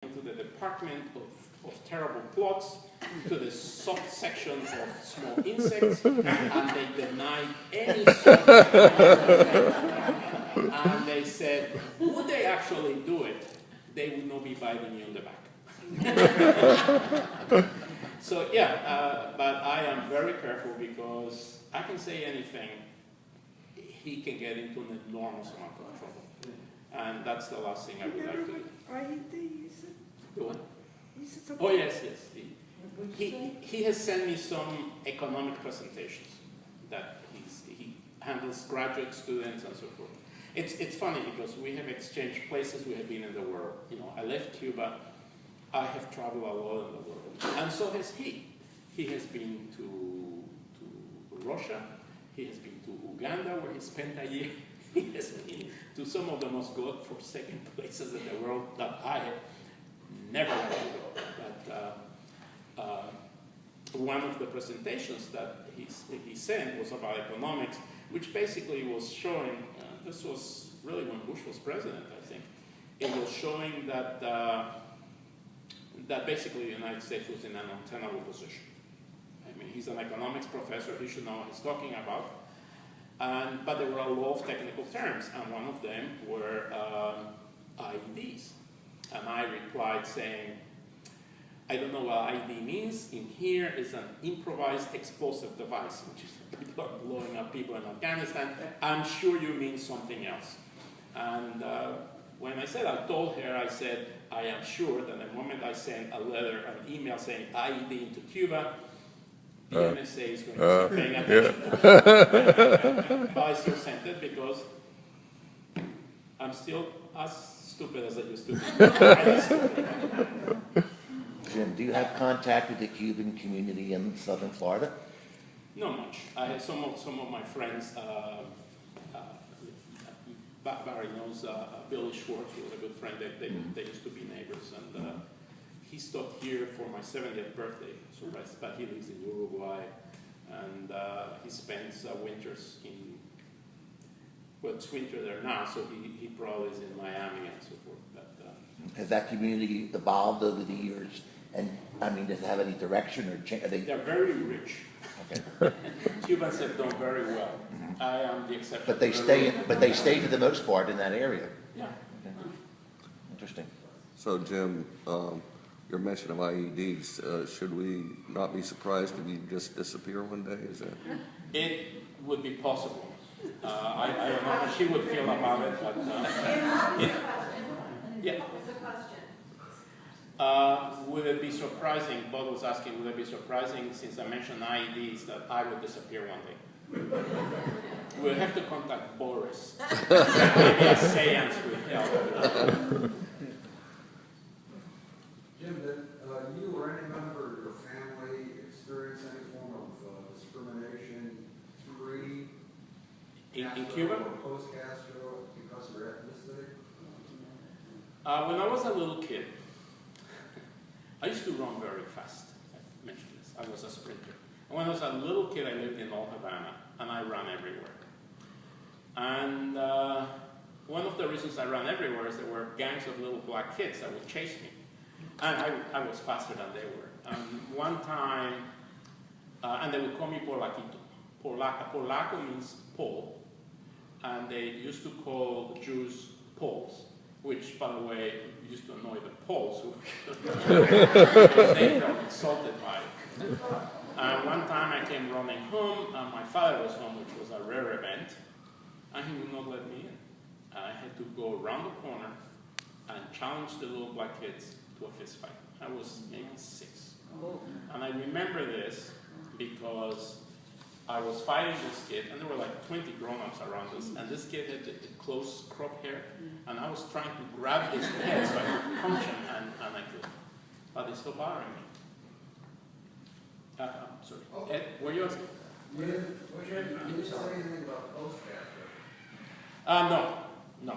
to the Department of Terrible Plots, to the subsection of small insects, and they denied any and they said, would they actually do it? They would not be biting you on the back. So yeah, but I am very careful because I can say anything. He can get into an enormous amount of trouble. And that's the last thing I would like to do. The what? Oh, yes. He has sent me some economic presentations that he handles graduate students and so forth. It's funny because we have exchanged places, we have been in the world. You know, I left Cuba, I have traveled a lot in the world. And so has he. He has been to Russia, he has been to Uganda where he spent a year. He has been to some of the most God-forsaken places in the world that I have never wanted to go. But one of the presentations that he sent was about economics, which basically was showing, this was really when Bush was president, I think, it was showing that, that basically the United States was in an untenable position. I mean, he's an economics professor, he should know what he's talking about. But there were a lot of technical terms, and one of them were IEDs. And I replied saying, I don't know what IED means. In here is an improvised explosive device, which is people are blowing up people in Afghanistan. I'm sure you mean something else. And when I said, I told her, I said, I am sure that the moment I send a letter, an email saying IED into Cuba, the NSA is going to start paying attention to it. But I still sent it because I'm still as stupid as I used to be. Jim, do you have contact with the Cuban community in southern Florida? Not much. I had some of my friends, Barry knows Billy Schwartz, who was a good friend. They used to be neighbors, and he stopped here for my 70th birthday, but he lives in Uruguay, and he spends winters in, well, it's winter there now, so he probably is in Miami and so forth. But, has that community evolved over the years? And, I mean, does it have any direction or change? They're very rich. Okay. Cubans have done very well. I am the exception. But they stay for the most part in that area. Yeah. Okay. Interesting. So, Jim, your mention of IEDs, should we not be surprised if you just disappear one day? Is that? It would be possible. I don't know how she would feel about it, but yeah. Would it be surprising, Bob was asking, would it be surprising, since I mentioned IEDs, that I would disappear one day? We'll have to contact Boris. Maybe a seance would help. Jim, did you or any member of your family experience any form of discrimination in Cuba? Or post-Castro because of your ethnicity? When I was a little kid, I used to run very fast. I mentioned this. I was a sprinter. And when I was a little kid, I lived in Old Havana, and I ran everywhere. And one of the reasons I ran everywhere is there were gangs of little black kids that would chase me. And I was faster than they were. And one time, and they would call me Polaquito. Polaco means Pole, and they used to call Jews Poles, which, by the way, used to annoy the Poles, who they felt insulted by it. One time I came running home, and my father was home, which was a rare event, and he would not let me in. I had to go around the corner and challenge the little black kids to a fist fight. I was maybe 6. And I remember this because I was fighting this kid, and there were like 20 grown-ups around us, and this kid had the close crop hair, and I was trying to grab his head so I could punch him, and I couldn't. But it's still bothering me. I'm sorry. Ed, were you asking? Did you say anything about post-Castro? No.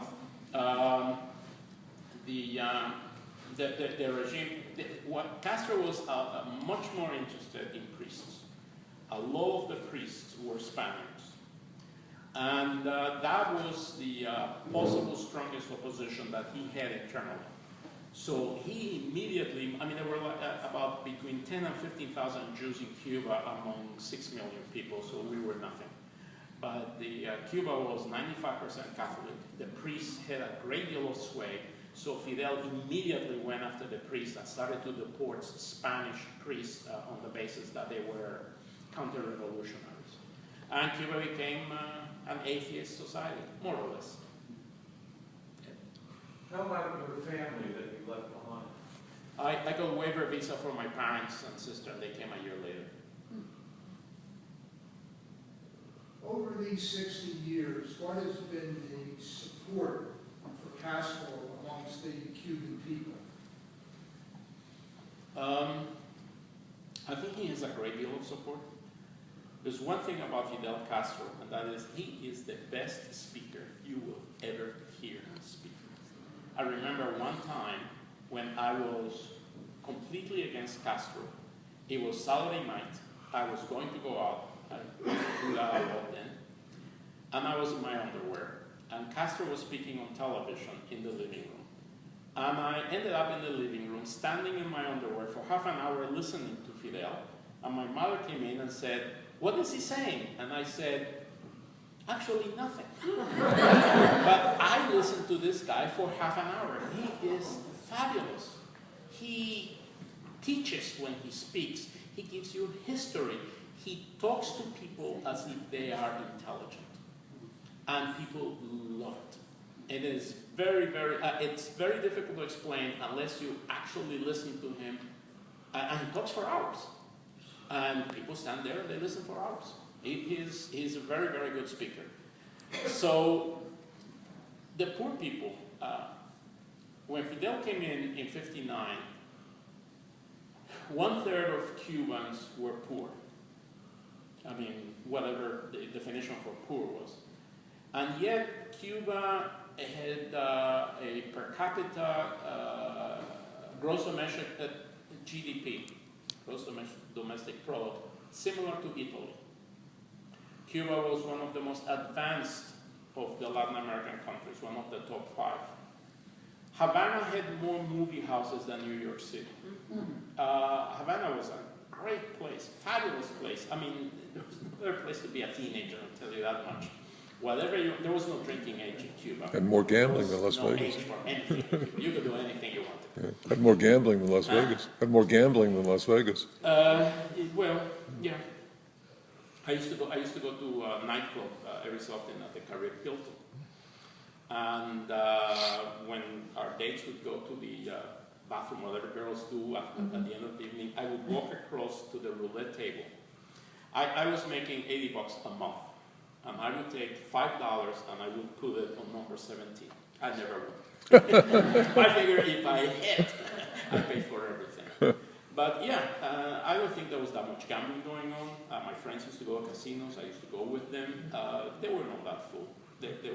The regime, Castro was much more interested in priests. A lot of the priests were Spaniards. And that was the possible strongest opposition that he had internally. So he immediately, I mean, there were about between 10 and 15,000 Jews in Cuba among 6 million people, so we were nothing. But Cuba was 95% Catholic. The priests had a great deal of sway, so Fidel immediately went after the priests and started to deport Spanish priests on the basis that they were counter-revolutionaries. And Cuba became an atheist society, more or less. How about your family that you left behind? I got a waiver visa for my parents and sister, and they came a year later. Over these 60 years, what has been the support for Castro amongst the Cuban people? I think he has a great deal of support. There's one thing about Fidel Castro, and that is he is the best speaker you will ever hear speak. I remember one time when I was completely against Castro. It was Saturday night. I was going to go out. I was out then. And I was in my underwear. And Castro was speaking on television in the living room. And I ended up in the living room, standing in my underwear for half an hour listening to Fidel. And my mother came in and said, "What is he saying?" And I said, "Actually, nothing." But I listened to this guy for half an hour. He is fabulous. He teaches when he speaks. He gives you history. He talks to people as if they are intelligent. And people love it. It is very, it's very difficult to explain unless you actually listen to him. And he talks for hours. And people stand there and they listen for hours. He's a very, very good speaker. So the poor people, when Fidel came in 59, 1/3 of Cubans were poor. I mean, whatever the definition for poor was. And yet Cuba had a per capita gross domestic GDP, gross domestic product, similar to Italy. Cuba was one of the most advanced of the Latin American countries, one of the top 5. Havana had more movie houses than New York City. Havana was a great place, fabulous place. I mean, there was no better place to be a teenager, I'll tell you that much. There was no drinking age in Cuba. Had more gambling than Las no Vegas. age for anything. You could do anything you wanted. Yeah. Had more gambling than Las Vegas. Had more gambling than Las Vegas. Well, yeah. I used to go to a nightclub every so often at the Caribbean Hilton. And when our dates would go to the bathroom, whatever girls do at the end of the evening, I would walk across to the roulette table. I was making $80 a month. And I would take $5 and I would put it on number 17. I never would. I figured if I hit, I pay for everything. But yeah, I don't think there was that much gambling going on. My friends used to go to casinos. I used to go with them. They were not that full. They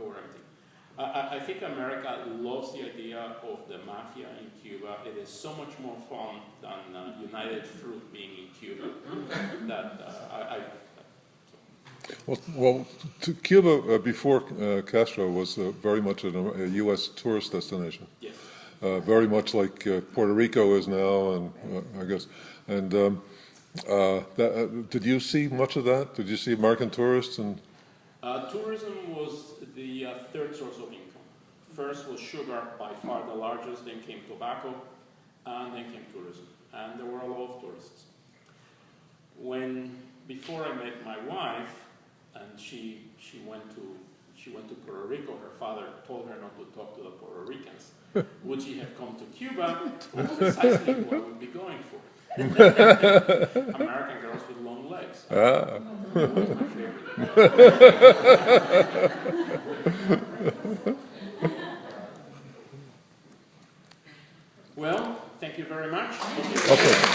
were empty. I think America loves the idea of the mafia in Cuba. It is so much more fun than United Fruit being in Cuba. Well, Cuba before Castro was very much a U.S. tourist destination. Yes. Very much like Puerto Rico is now, and I guess. And did you see much of that? Did you see American tourists? And tourism was the 3rd source of income. First was sugar, by far the largest. Then came tobacco, and then came tourism. And there were a lot of tourists. Before I met my wife, and she went to Puerto Rico. Her father told her not to talk to the Puerto Ricans. Would she have come to Cuba? That's precisely what I would be going for. American girls with long legs. That was my favorite. Well, thank you very much. Okay.